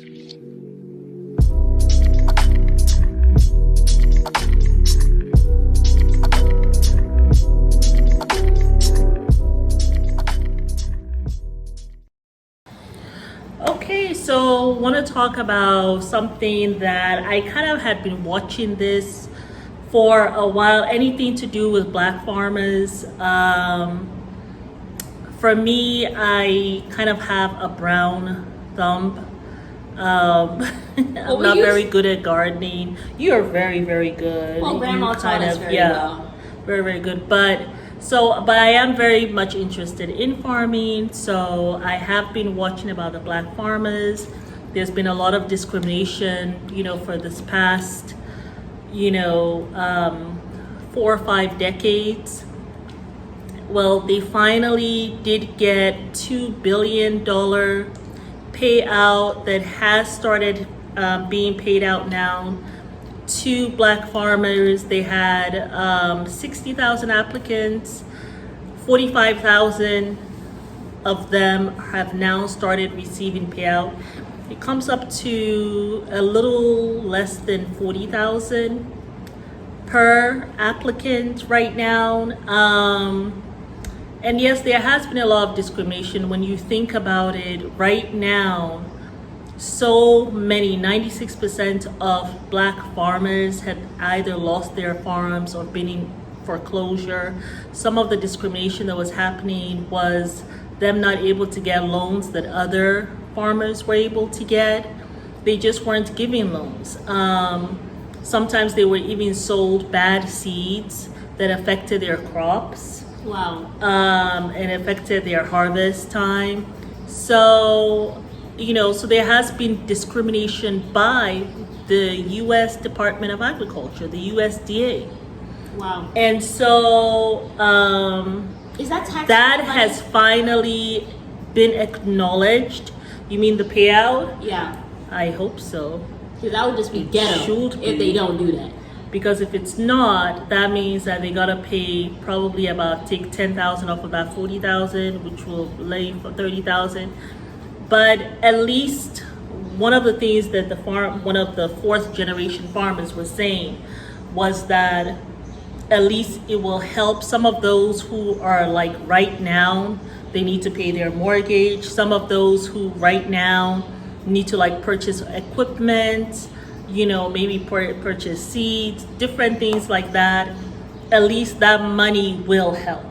Okay, so want to talk about something that I kind of had been watching this for a while, anything to do with Black farmers. For me, I kind of have a brown thumb. I'm not very good at gardening. You are very, very good. Well, Grandma taught us very well. Very, very good. But I am very much interested in farming. So I have been watching about the Black farmers. There's been a lot of discrimination, for this past, 4 or 5 decades. Well, they finally did get $2 billion payout that has started being paid out now to Black farmers. They had 60,000 applicants. 45,000 of them have now started receiving payout. It comes up to a little less than 40,000 per applicant right now. And yes, there has been a lot of discrimination when you think about it. Right now, so many, 96% of Black farmers have either lost their farms or been in foreclosure. Some of the discrimination that was happening was them not able to get loans that other farmers were able to get. They just weren't giving loans. Sometimes they were even sold bad seeds that affected their crops. Wow. And affected their harvest time. So, so there has been discrimination by the U.S. Department of Agriculture, the USDA. Wow. And so is that tax? That has finally been acknowledged. You mean the payout? Yeah. I hope so. Because that would just be ghetto if they don't do that. Because if it's not, that means that they gotta pay probably take 10,000 off of that 40,000, which will lay for 30,000. But at least one of the things that one of the 4th generation farmers was saying was that at least it will help some of those who are like right now, they need to pay their mortgage. Some of those who right now need to purchase equipment, maybe purchase seeds, different things like that. At least that money will help,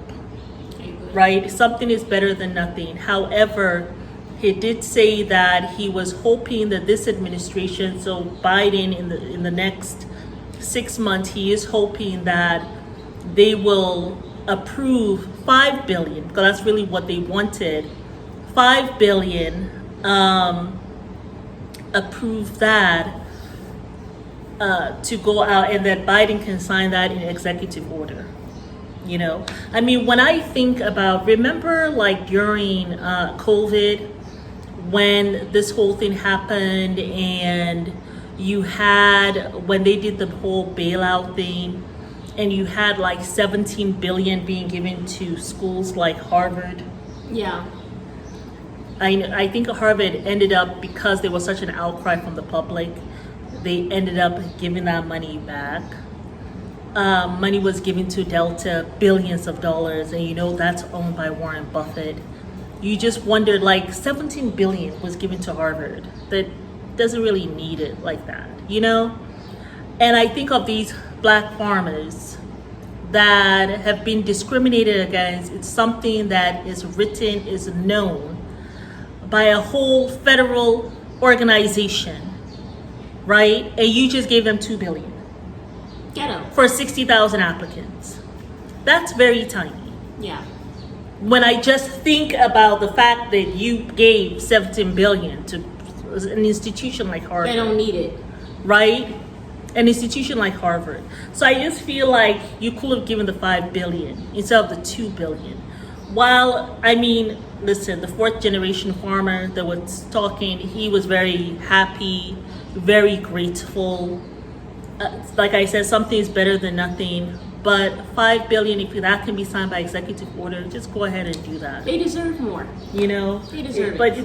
right? Something is better than nothing. However, he did say that he was hoping that this administration, so Biden in the next 6 months, he is hoping that they will approve $5 billion, because that's really what they wanted. $5 billion, approve that to go out, and that Biden can sign that in executive order. I mean, when I think about, remember during COVID, when this whole thing happened, and you had, when they did the whole bailout thing, and you had $17 billion being given to schools like Harvard. Yeah. I think Harvard ended up, because there was such an outcry from the public, they ended up giving that money back. Money was given to Delta, billions of dollars, and that's owned by Warren Buffett. You just wondered, 17 billion was given to Harvard that doesn't really need it like that, And I think of these Black farmers that have been discriminated against. It's something that is written, is known by a whole federal organization, right? And you just gave them $2 billion Ghetto. For 60,000 applicants. That's very tiny. Yeah. When I just think about the fact that you gave $17 billion to an institution like Harvard. They don't need it. Right? An institution like Harvard. So I just feel like you could have given the $5 billion instead of the $2 billion. While, listen, the 4th generation farmer that was talking, he was very happy, very grateful. Like I said, something is better than nothing. But $5 billion, if that can be signed by executive order, just go ahead and do that. They deserve more. You know, They deserve it. But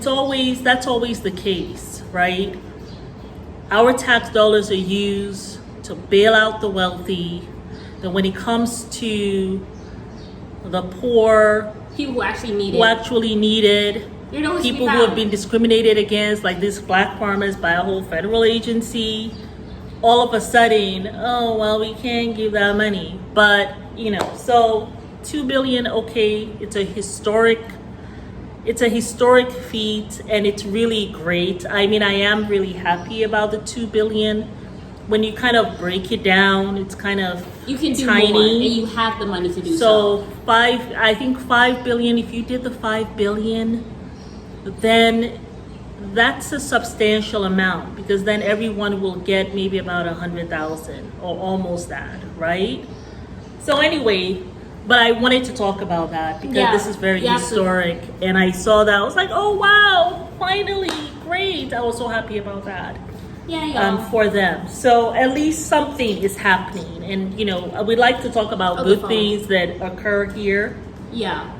that's always the case, right? Our tax dollars are used to bail out the wealthy. Then when it comes to the poor, People who actually need who it. actually need it, They're nowhere to be people who have found. been discriminated against, like these black farmers by a whole federal agency, all of a sudden, oh, well, we can't give that money. But, you know, so $2 billion, okay, it's a historic feat, and it's really great. I mean, I am really happy about the $2 billion. When you kind of break it down, it's kind of You can do tiny. more, and you have the money to do So I think $5 billion, if you did the $5 billion, then that's a substantial amount, because then everyone will get maybe about 100,000 or almost that, right? So anyway, but I wanted to talk about that because Yeah. this is very Yeah, historic, and I saw that, I was like, oh wow, finally, great. I was so happy about that. For them. So at least something is happening, and you know, we like to talk about good things that occur here. Yeah.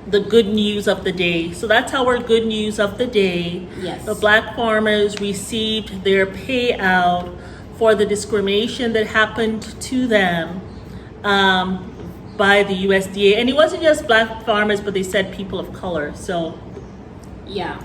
The good news of the day. So that's our good news of the day. Yes. The black farmers received their payout for the discrimination that happened to them by the USDA. And it wasn't just black farmers, but they said people of color. So Yeah.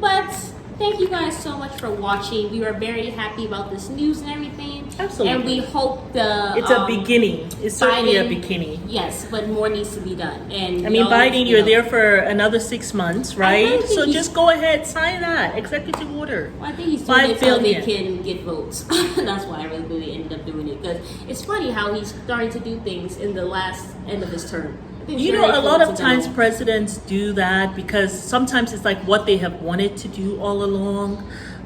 But thank you guys so much for watching. We were very happy about this news and everything. Absolutely. And we hope it's a beginning. It's certainly a beginning. Yes, but more needs to be done. And I mean, Biden, you're there for another 6 months, right? think So he's- just go ahead, sign that executive order. Well, I think he's doing it so they $5 can get votes. That's why I really ended up doing it. Because it's funny how he's starting to do things in the last end of his term. I think it's You very know, a lot of coincidental. times presidents do that because sometimes it's like what they have wanted to do all along,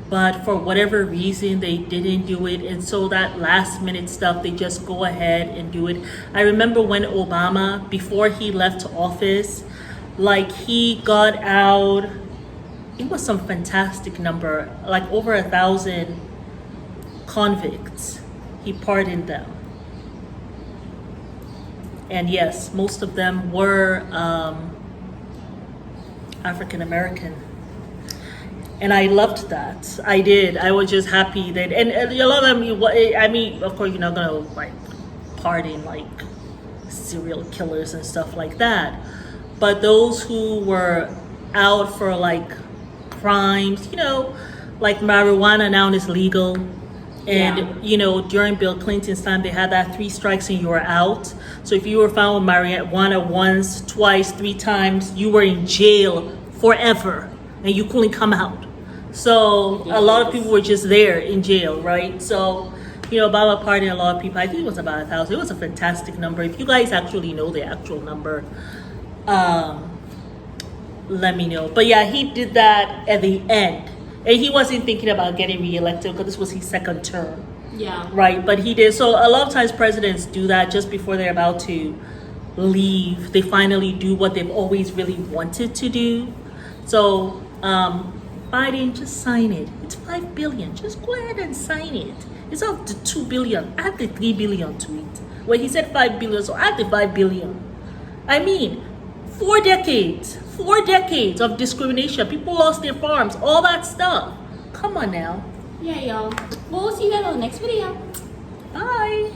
but for whatever reason they didn't do it, and so that last minute stuff they just go ahead and do it. I remember when Obama, before he left office, like he got out, it was some fantastic number, like over 1,000 convicts. He pardoned them. And yes, most of them were African American. And I loved that. I did. I was just happy that, and a lot of them, I mean, of course, you're not going to like pardon like serial killers and stuff like that. But those who were out for like crimes, you know, like marijuana now is legal. And, Yeah. you know, during Bill Clinton's time, they had that 3 strikes and you were out. So if you were found with marijuana once, twice, 3 times, you were in jail forever and you couldn't come out. So a lot of people were just there in jail, right? So, you know, Obama pardoned a lot of people. I think it was about 1,000. It was a fantastic number. If you guys actually know the actual number, let me know. But yeah, he did that at the end. And he wasn't thinking about getting reelected because this was his second term. Yeah. Right, but he did. So a lot of times presidents do that just before they're about to leave. They finally do what they've always really wanted to do. So Biden, just sign it. It's $5 billion. Just go ahead and sign it. It's up to $2 billion. Add the $3 billion to it. Well, he said $5 billion, so add the $5 billion. I mean, 4 decades. 4 decades of discrimination. People lost their farms. All that stuff. Come on now. Yeah, y'all. Well, we'll see you guys on the next video. Bye.